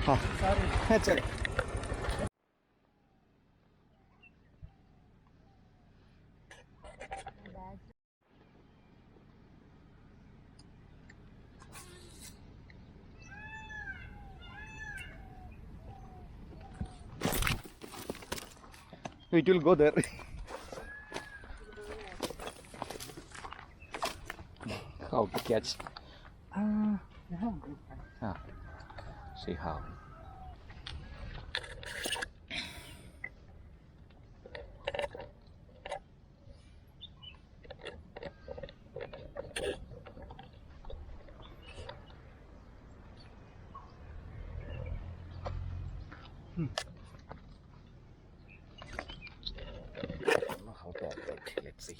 Sorry. That's okay. It will go there. How to catch? See how. I don't know how to operate. Let's see.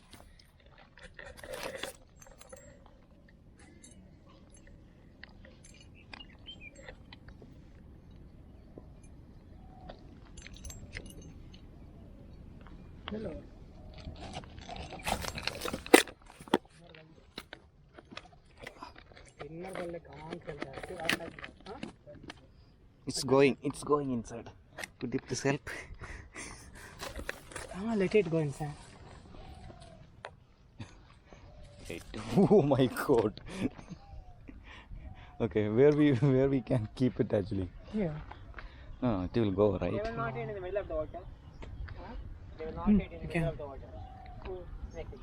Hello. It's going inside. Could you please help? Let it go inside. Oh my god. Okay, where we can keep it actually? Here. No, it will go, right? They will not eat in the middle of the water. They will not eat in the middle of the water.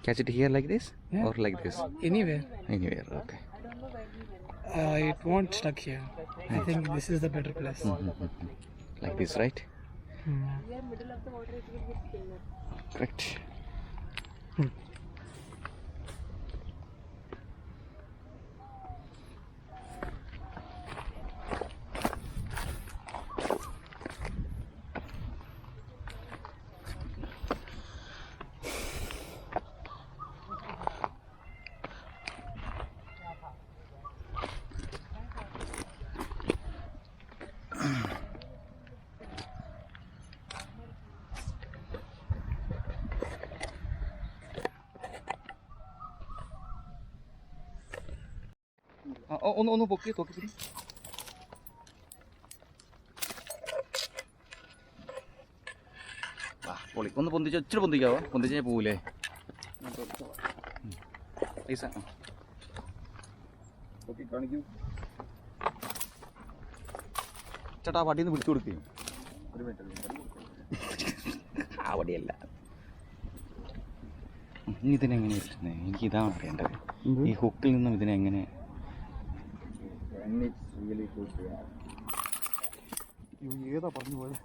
Catch it here like this? Yeah. Or like this? Anywhere. Anywhere, okay. It won't stuck here. I think this is the better place. Like this, right? Here, middle of the water, it will get thinner. Correct. ഒന്ന് പൊക്കി പിടി. പൊളി ഒന്ന് പൊന്തിച്ച് ഇച്ചിരി പൊന്തിക്കാവോ? പൊന്തിച്ച് പോവില്ലേ? പൈസ കാണിക്കൂ ചേട്ടാ. ആ വടിയിൽ നിന്ന് പിടിച്ചു കൊടുക്കുകയും ഒരു മിനിറ്റ്. ആ വടിയല്ല. ഇനി ഇതിനെങ്ങനെ ഇഷ്ടം? എനിക്കിതാണ് അറിയേണ്ടത്. ഈ ഹുക്കിൽ നിന്നും ഇതിനെങ്ങനെ ഏതാ പറഞ്ഞു പോലെ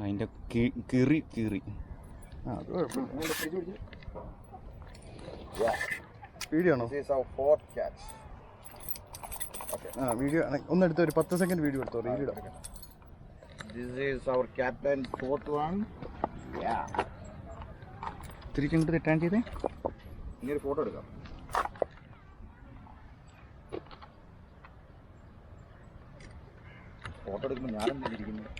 അതിൻ്റെ കീറി വീഡിയോ ആണോ? വീഡിയോ ഒന്ന് എടുത്തോ. ഒരു 10 സെക്കൻഡ് വീഡിയോ എടുത്തോ. റീലിടാം. തിരിച്ചും കൂടി റിട്ടേൺ ചെയ്തേ. ഇനി ഒരു ഫോട്ടോ എടുക്കാം. ഫോട്ടോ എടുക്കുമ്പോൾ ഞാനെന്താ ഇരിക്കുന്നത്?